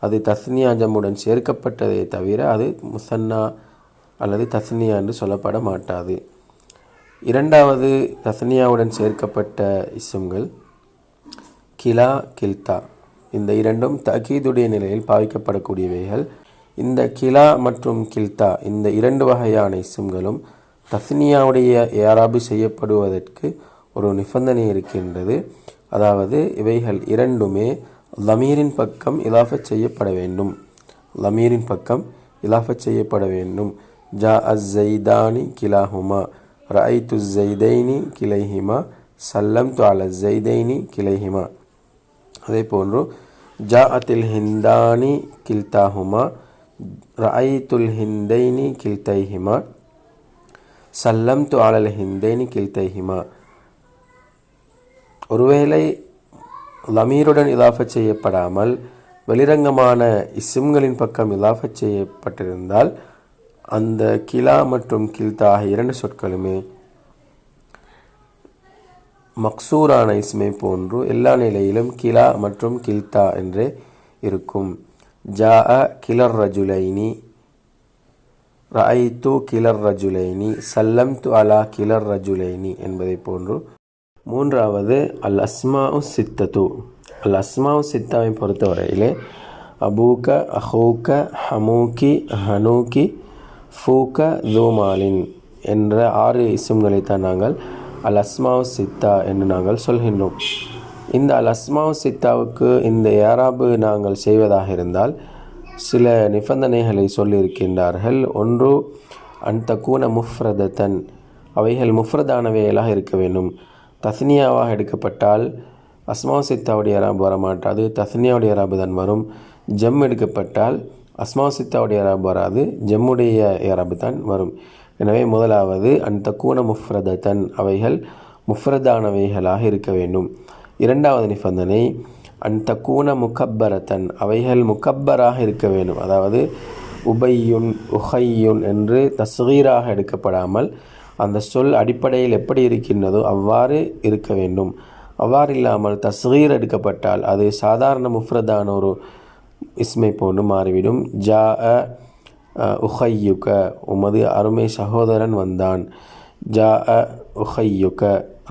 அது தஸ்னியா ஜம்முடன் சேர்க்கப்பட்டதை தவிர அது முசன்னா அல்லது தஸ்னியா என்று சொல்லப்பட மாட்டாது. 2வது தஸ்னியாவுடன் சேர்க்கப்பட்ட இஸ்ம்கள் கிலா கில்தா. இந்த 2ம் தகீதுடைய நிலையில் பாவிக்கப்படக்கூடியவைகள். இந்த கிலா மற்றும் கில்தா இந்த 2 வகையான இஸ்ம்களும் தஸ்னியாவுடைய ஏராபு செய்யப்படுவதற்கு ஒரு நிபந்தனை இருக்கின்றது. அதாவது இவைகள் 2மே லமீரின் பக்கம் இலாஃபத் செய்யப்பட வேண்டும். ஜா அஸ் ஜைதானி கிலாஹுமா, ரஐத்து ஜைதைனி கிலைஹிமா, சல்லம்து அல ஜைதைனி கிலைஹிமா. அதே போன்று ஜா அத்தில் ஹிந்தானி கில்தாஹுமா, ரஐத்துல் ஹிந்தைனி கில்தைஹிமா, சல்லம்து அலல் ஹிந்தைனி கில்தைஹிமா. ஒருவேளை லமீருடன் இலாஃபத் செய்யப்படாமல் வெளிரங்கமான இஸ்ம்களின் பக்கம் இலாஃபத் செய்யப்பட்டிருந்தால் அந்த கிலா மற்றும் கில்தா ஆகிய 2 சொற்களுமே மக்சூரான இஸ்மை போன்று எல்லா நிலையிலும் கிலா மற்றும் கில்தா என்றே இருக்கும். ஜா அ கிலர் ரஜுலைனி, ரஐத்து கிலர் ரஜுலைனி, சல்லம்து அலா கிலர் ரஜுலைனி என்பதை போன்று. 3வது அல் அஸ்மாஉ சித்தத்து. அல் அஸ்மாஉ சித்தாவை பொறுத்தவரையிலே அபூக்க, அஹூக்க, ஹமூக்கி, ஹனூக்கி, ஃபூக்க, ஜூமாலின் என்ற 6 இஸ்ம்களைத்தான் நாங்கள் அல் அஸ்மாஉ சித்தா என்று நாங்கள் சொல்கின்றோம். இந்த அல் அஸ்மாஉ சித்தாவுக்கு இந்த ஏராபு நாங்கள் செய்வதாக இருந்தால் சில நிபந்தனைகளை சொல்லியிருக்கின்றார்கள். ஒன்று அன் தக்கூன முஃப்ரதத்தன், அவைகள் முஃப்ரதானவைகளாக இருக்க வேண்டும். தஸ்னியாவாக எடுக்கப்பட்டால் அஸ்மாவு சித்தாவுடைய இராபு வரமாட்டாது, தஸ்னியாவுடைய இராபு தான் வரும். ஜம் எடுக்கப்பட்டால் அஸ்மாவு சித்தாவுடைய இராபு வராது, ஜம்முடைய இராபு தான் வரும். எனவே முதலாவது அந்த கூன முஃப்ரதத்தன், அவைகள் முஃப்ரதானவைகளாக இருக்க வேண்டும். இரண்டாவது நிபந்தனை அந்த கூன முகப்பரத்தன், அவைகள் முகப்பராக இருக்க வேண்டும். அதாவது உபையுன் உஹையுன் என்று தஸ்கீராக எடுக்கப்படாமல் அந்த சொல் அடிப்படையில் எப்படி இருக்கின்றதோ அவ்வாறு இருக்க வேண்டும். அவ்வாறு இல்லாமல் தஸ்கீர் எடுக்கப்பட்டால் அது சாதாரண முஃப்ரதான ஒரு இஸ்மை போன்று மாறிவிடும். ஜா உஹையுக, உமது அருமை சகோதரன் வந்தான். ஜா உஹையுக,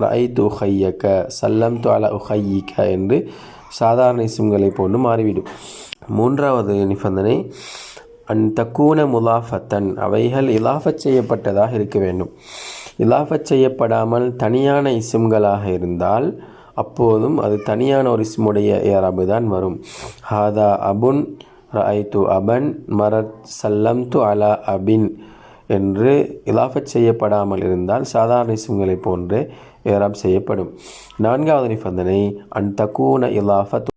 ரஐத்து உஹையக, சல்லம் அல உஹையிக என்று சாதாரண இஸ்ம்களை போன்று மாறிவிடும். மூன்றாவது நிபந்தனை அந்த கூன முலாஃபத்தன், அவைகள் இலாஃபத் செய்யப்பட்டதாக இருக்க வேண்டும். இலாஃபத் செய்யப்படாமல் தனியான இஸ்ம்களாக இருந்தால் அப்போதும் அது தனியான ஒரு இஸ்முடைய இராபு தான் வரும். ஹாதா அபுன், ரஐத்து அபன், மரத் சல்லம்து அலா அபின் என்று இலாஃபத் செய்யப்படாமல் இருந்தால் சாதாரண இஸ்ம்களை போன்று இராப் செய்யப்படும். நான்காவது நிபந்தனை அந்த கூன இலாஃபத்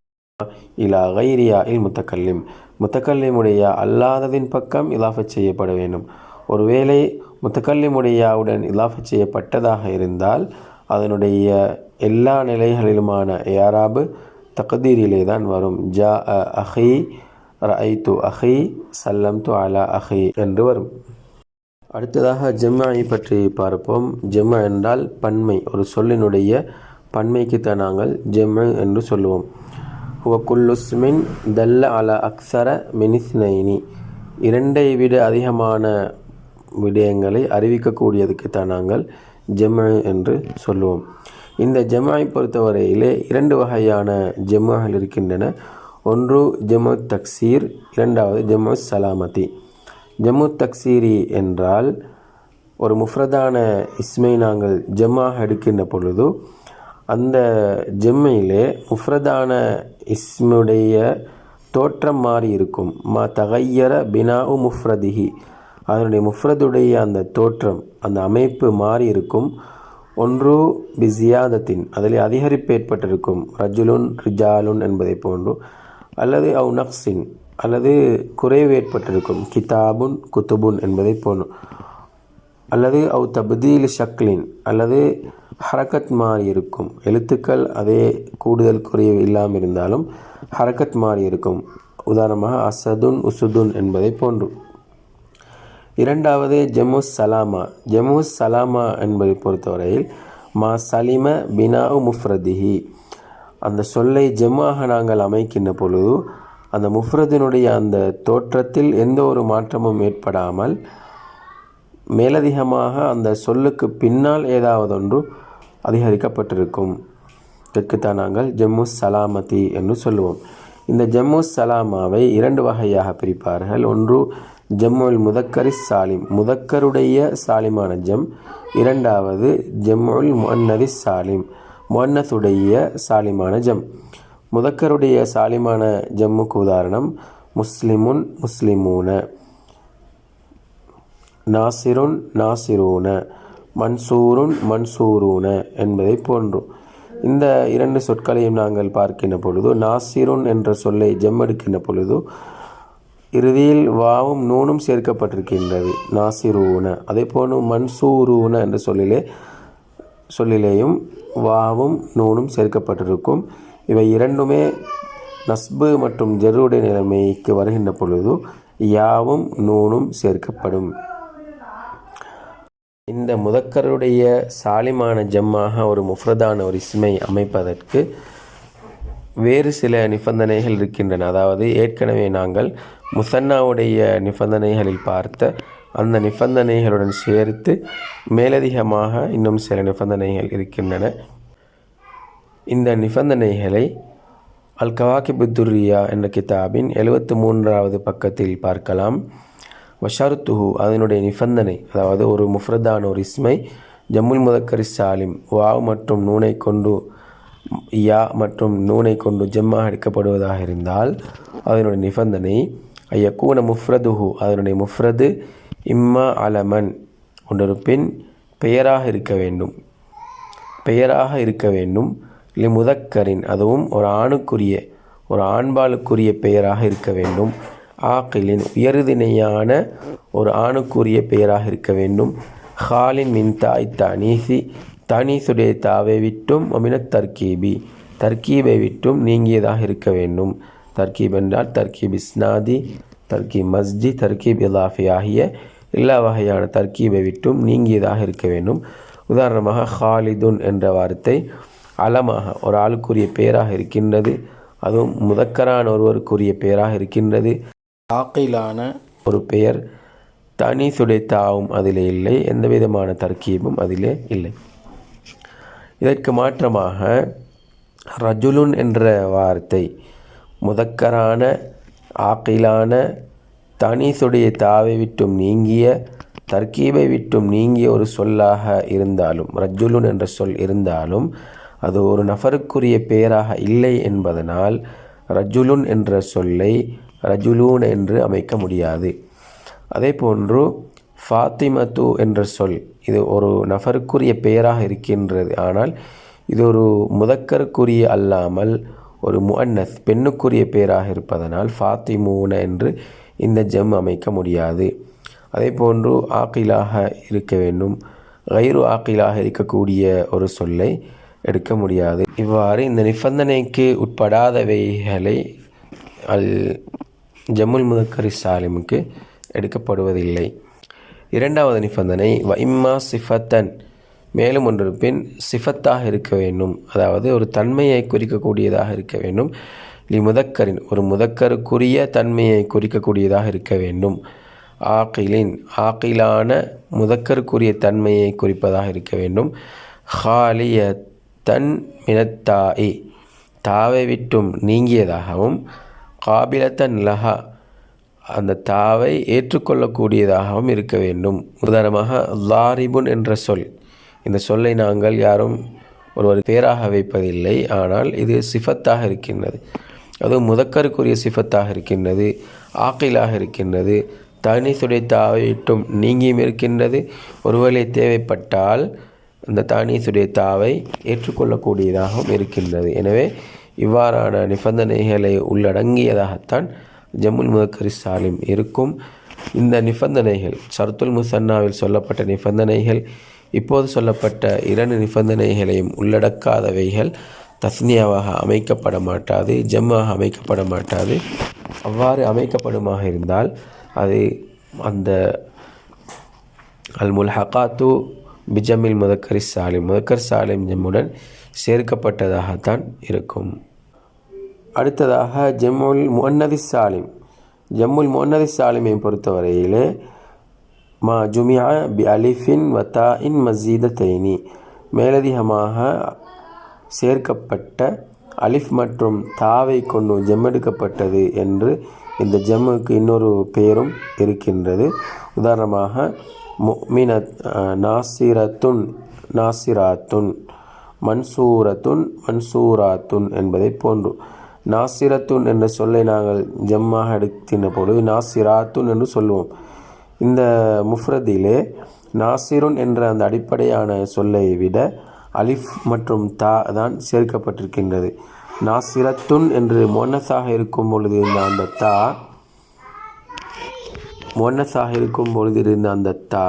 இலா கைரியா இல் முத்தக்கல்லிம், முத்தக்கல்லிமுடைய அல்லாததின் பக்கம் இலாஃபத் செய்யப்பட வேண்டும். ஒருவேளை முத்தக்கல்லிமுடையாவுடன் இலாஃபத் செய்யப்பட்டதாக இருந்தால் அதனுடைய எல்லா நிலைகளிலுமான இராபு தக்தீரிலே தான் வரும். ஜா அஹி, ரஐத்து அஹி, சல்லம்து அலா அஹி என்று வரும். அடுத்ததாக ஜம்மாயை பற்றி பார்ப்போம். ஜம்மா என்றால் பன்மை, ஒரு சொல்லினுடைய பன்மைக்குத்தான் நாங்கள் ஜம்மு என்று சொல்லுவோம். குல்லுஸ்மின் தல்ல அல அக்ஸர மினிஸ்னைனி, இரண்டை விட அதிகமான விடயங்களை அறிவிக்கக்கூடியதுக்குத்தான் நாங்கள் ஜம்மு என்று சொல்லுவோம். இந்த ஜம்மாவை பொறுத்தவரையிலே இரண்டு வகையான ஜம்மாகள் இருக்கின்றன. ஒன்று ஜம்மு தக்சீர், இரண்டாவது ஜம்மு சலாமதி. ஜம்மு தக்சீரி என்றால் ஒரு முஃப்ரதான இஸ்மை நாங்கள் ஜம்மாக எடுக்கின்ற பொழுது அந்த ஜம்மையிலே முஃப்ரதான இஸ்முடைய தோற்றம் மாறி இருக்கும். மா தகையர பினாஉ முஃப்ரதிஹி, அதனுடைய முஃப்ரதுடைய அந்த தோற்றம், அந்த அமைப்பு மாறி இருக்கும். ஒன்று பிசியாதத்தின், அதில் அதிகரிப்பு ஏற்பட்டிருக்கும், ரஜுலுன் ரிஜாலுன் என்பதை போன்று. அல்லது அவு நக்ஸின், அல்லது குறைவு ஏற்பட்டிருக்கும், கிதாபுன் குத்துபுன் என்பதை போன்று. அல்லது அவு தப்தீல் ஷக்லின், அல்லது ஹரக்கத் மாறி இருக்கும், எழுத்துக்கள் அதே கூடுதல் குறைவு இல்லாமல் இருந்தாலும் ஹரக்கத் மாறி இருக்கும். உதாரணமாக அசதுன் உசுதுன் என்பதை போன்று. இரண்டாவது ஜம்மு சலாமா. ஜம்மு சலாமா என்பதை பொறுத்தவரையில் மா சலிம பினாஉ முஃப்ரதிஹி, அந்த சொல்லை ஜம்மாக நாங்கள் அமைக்கின்ற பொழுது அந்த முஃப்ரதினுடைய அந்த தோற்றத்தில் எந்த ஒரு மாற்றமும் ஏற்படாமல் மேலதிகமாக அந்த சொல்லுக்கு பின்னால் ஏதாவது ஒன்று அதிகரிக்கப்பட்டிருக்கும். இதற்குத்தான் நாங்கள் ஜம்மு சலாமதி என்று சொல்லுவோம். இந்த ஜம்மு சலாமாவை இரண்டு வகையாக பிரிப்பார்கள். ஒன்று ஜம்முல் முதக்கரி சாலிம், முதக்கருடைய சாலிமான ஜம். இரண்டாவது ஜம்முல் முஅன்னதி சாலிம், முஅன்னதுடைய சாலிமான ஜம். முதக்கருடைய சாலிமான ஜம்முக்கு உதாரணம் முஸ்லிமுன் முஸ்லிமூன, நாசிருன் நாசிரூன, மன்சூருன் மன்சூரூன என்பதை போன்று. இந்த இரண்டு சொற்களையும் நாங்கள் பார்க்கின்ற பொழுது நாசிருன் என்ற சொல்லை ஜம் எடுக்கின்ற பொழுது இறுதியில் வாவும் நூனும் சேர்க்கப்பட்டிருக்கின்றது, நாசிரூன. அதே போன்று மன்சூரூன என்ற சொல்லிலேயும் வாவும் நூனும் சேர்க்கப்பட்டிருக்கும். இவை இரண்டுமே நஸ்பு மற்றும் ஜர்ருடைய நிலைமைக்கு வருகின்ற பொழுது யாவும் நூனும் சேர்க்கப்படும். இந்த முதக்கருடைய சாலிமான ஜம்மாக ஒரு முஃப்ரதான ஒரு இஸ்மை அமைப்பதற்கு வேறு சில நிபந்தனைகள் இருக்கின்றன. அதாவது ஏற்கனவே நாங்கள் முசன்னாவுடைய நிபந்தனைகளில் பார்த்த அந்த நிபந்தனைகளுடன் சேர்த்து மேலதிகமாக இன்னும் சில நிபந்தனைகள் இருக்கின்றன. இந்த நிபந்தனைகளை அல் கவாகிபுத்துர்ரியா என்ற கிதாபின் 73வது பக்கத்தில் பார்க்கலாம். வஷருத்துஹு, அதனுடைய நிபந்தனை, அதாவது ஒரு முஃப்ரதான ஒரு இஸ்மை ஜம்முல் முதக்கரி சாலிம் வாவ் மற்றும் நூனை கொண்டு யா மற்றும் நூனை கொண்டு ஜம்மாக எடுக்கப்படுவதாக இருந்தால் அதனுடைய நிபந்தனை ஐயக்கூன முஃப்ரதுஹு, அதனுடைய முஃப்ரது இம்மா அலமன், ஒன்றொரு பெண் பெயராக இருக்க வேண்டும். பெயராக இருக்க வேண்டும். முதக்கரின் அதுவும் ஒரு ஆண்பாலுக்குரிய பெயராக இருக்க வேண்டும். ஆக்கிலின் உயர்திணையான ஒரு ஆணுக்குரிய பெயராக இருக்க வேண்டும். ஹாலின் மின் தாய் தனீசி தனீசுடைய தாவை விட்டும் ஒமினத் தர்கீபை விட்டும் நீங்கியதாக இருக்க வேண்டும். தர்கீப் என்றால் தர்கீப் இஸ்னாதி, தர்கீப் மஸ்ஜி, தர்கீப் இலாஃபி ஆகிய எல்லா வகையான தர்கீபை விட்டும் நீங்கியதாக இருக்க வேண்டும். உதாரணமாக ஹாலிதுன் என்ற வார்த்தை அலமாக ஒரு ஆளுக்குரிய பெயராக இருக்கின்றது. அதுவும் முதக்கரான ஒருவருக்குரிய பெயராக இருக்கின்றது. ஆக்கிலான ஒரு பெயர் தனீசுடைய தாவும் அதிலே இல்லை, எந்த விதமான தர்கீபும் அதிலே இல்லை. இதற்கு மாற்றமாக ரஜுலுன் என்ற வார்த்தை முதக்கரான ஆக்கிலான தனீசுடைய தாவை விட்டும் நீங்கிய தர்கீபை விட்டும் நீங்கிய ஒரு சொல்லாக இருந்தாலும், ரஜுலுன் என்ற சொல் இருந்தாலும் அது ஒரு நபருக்குரிய பெயராக இல்லை என்பதனால் ரஜுலுன் என்ற சொல்லை ரஜுலூன் என்று அமைக்க முடியாது. அதே போன்று ஃபாத்திமத்து என்ற சொல் இது ஒரு நபருக்குரிய பெயராக இருக்கின்றது. ஆனால் இது ஒரு முதக்கருக்குரிய அல்லாமல் ஒரு முஅன்னஸ் பெண்ணுக்குரிய பெயராக இருப்பதனால் ஃபாத்திமூன என்று இந்த ஜம் அமைக்க முடியாது. அதே போன்று ஆக்கிலாக இருக்க வேண்டும். கைரு ஆக்கிலாக இருக்கக்கூடிய ஒரு சொல்லை எடுக்க முடியாது. இவ்வாறு இந்த நிபந்தனைக்கு உட்படாதவைகளை ஜம்முல் முதக்கரி சாலிமுக்கு எடுக்கப்படுவதில்லை. இரண்டாவது நிபந்தனை இம்மா சிஃபத்தன், மேலும் ஒன்று பின் சிஃபத்தாக இருக்க வேண்டும், அதாவது ஒரு தன்மையை குறிக்கக்கூடியதாக இருக்க வேண்டும். முதக்கரின் ஒரு முதக்கருக்குரிய தன்மையை குறிக்கக்கூடியதாக இருக்க வேண்டும். ஆக்கிலின் ஆக்கிலான முதக்கருக்குரிய தன்மையை குறிப்பதாக இருக்க வேண்டும். ஹாலியத்தன் மினத்தாயி தாவை விட்டும் நீங்கியதாகவும், காபிலத்தன் லஹா அந்த தாவை ஏற்றுக்கொள்ளக்கூடியதாகவும் இருக்க வேண்டும். உதாரணமாக லாரிபுன் என்ற சொல், இந்த சொல்லை நாங்கள் யாரும் ஒருவர் பேராக வைப்பதில்லை, ஆனால் இது சிஃபத்தாக இருக்கின்றது. அதுவும் முதக்கருக்குரிய சிஃபத்தாக இருக்கின்றது, ஆக்கிலாக இருக்கின்றது, தானீசுடைய தாவை விட்டும் நீங்கியும் இருக்கின்றது. ஒருவேளை தேவைப்பட்டால் அந்த தானீசுடைய தாவை ஏற்றுக்கொள்ளக்கூடியதாகவும் இருக்கின்றது. எனவே இவ்வாறான நிபந்தனைகளை உள்ளடங்கியதாகத்தான் ஜம்முல் முதக்கரி சாலிம் இருக்கும். இந்த நிபந்தனைகள் ஷர்த்துல் முசன்னாவில் சொல்லப்பட்ட நிபந்தனைகள், இப்போது சொல்லப்பட்ட இரண்டு நிபந்தனைகளையும் உள்ளடக்காதவைகள் தஸ்னியாவாக அமைக்கப்பட மாட்டாது, ஜம்மாக அமைக்கப்பட மாட்டாது. அவ்வாறு அமைக்கப்படுமாக இருந்தால் அது அந்த அல் முல்ஹகாத்து பிஜம்மில் முதக்கரி சாலிம் முதக்கர் சாலிம் ஜம்முடன் சேர்க்கப்பட்டதாகத்தான் இருக்கும். அடுத்ததாக ஜம்முல் முஅன்னதி சாலிம். ஜம்முல் முஅன்னதி சாலிமை பொறுத்தவரையிலே மா ஜுமியா பி அலிஃபின் வத்தா இன் மஸீதத்தைனி, மேலதிகமாக சேர்க்கப்பட்ட அலிஃப் மற்றும் தாவை கொண்டு ஜெம்மெடுக்கப்பட்டது என்று இந்த ஜம்முக்கு இன்னொரு பெயரும் இருக்கின்றது. உதாரணமாக முஃமினத் நாசிரத்துன் நாசிராத்துன், மன்சூரத்துன் மன்சூராத்துன் என்பதை போன்று. நாசிரத்துன் என்ற சொல்லை நாங்கள் ஜம்மாக எடுத்தின பொழுது நாசிராத்துன் என்று சொல்லுவோம். இந்த முஃப்ரதிலே நாசிருன் என்ற அந்த அடிப்படையான சொல்லை விட அலிஃப் மற்றும் தா தான் சேர்க்கப்பட்டிருக்கின்றது. நாசிரத்துன் என்று முஅன்னஸாக இருக்கும் பொழுது இருந்த அந்த தா, முஅன்னஸாக இருக்கும் பொழுது இருந்த அந்த தா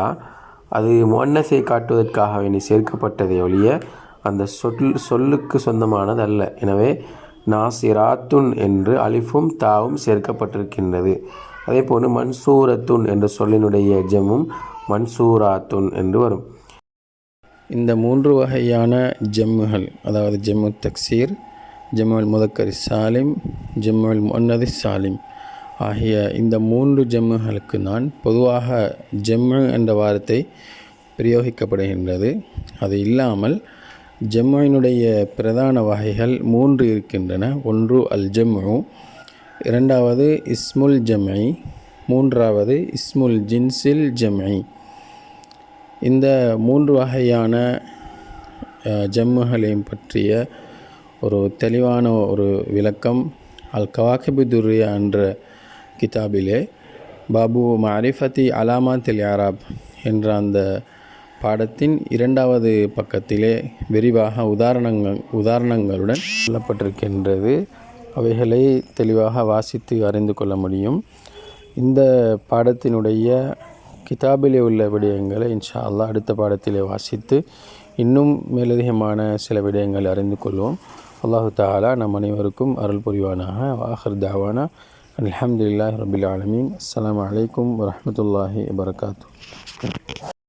அது முஅன்னஸை காட்டுவதற்காக வேண்டி சேர்க்கப்பட்டதை ஒழிய அந்த சொல்லுக்கு சொந்தமானது அல்ல. எனவே நாசிராத்துன் என்று அலிஃபும் தாவும் சேர்க்கப்பட்டிருக்கின்றது. அதே போன்று மன்சூரத்துன் என்ற சொல்லினுடைய ஜம்மும் மன்சூராத்துன் என்று வரும். இந்த மூன்று வகையான ஜம்முகள், அதாவது ஜம்மு தக்சீர், ஜம்முல் முதக்கரி சாலிம், ஜம்முல் முஅன்னதி சாலிம் ஆகிய இந்த மூன்று ஜம்முகளுக்கு நான் பொதுவாக ஜம்மு என்ற வார்த்தை பிரயோகிக்கப்படுகின்றது. அது இல்லாமல் ஜம்முவினுடைய பிரதான வகைகள் மூன்று இருக்கின்றன. ஒன்று அல் ஜம்மு, இரண்டாவது இஸ்முல் ஜம்இ, மூன்றாவது இஸ்முல் ஜின்சில் ஜம்இ. இந்த மூன்று வகையான ஜம்முகளையும் பற்றிய ஒரு தெளிவான ஒரு விளக்கம் அல் கவாகிபு துர்ரியா என்ற கிதாபிலே பாபு மாரிஃபத்தி அலாமாத்தில் யாராப் என்ற அந்த பாடத்தின் 2வது பக்கத்திலே விரிவாக உதாரணங்களுடன் சொல்லப்பட்டிருக்கின்றது. அவைகளை தெளிவாக வாசித்து அறிந்து கொள்ள முடியும். இந்த பாடத்தினுடைய கிதாபிலே உள்ள விடயங்களை இன்ஷா அல்லாஹ் அடுத்த பாடத்திலே வாசித்து இன்னும் மேலதிகமான சில விடயங்களை அறிந்து கொள்வோம். அல்லாஹு தஆலா நம் அனைவருக்கும் அருள் புரிவானாக. ஆஹிர் தாவானா அல்ஹம்துலில்லாஹி ரபில் ஆலமீன். அஸ்ஸலாமு அலைக்கும் வரஹ்மத்துல்லாஹி வபரகாத்துஹு.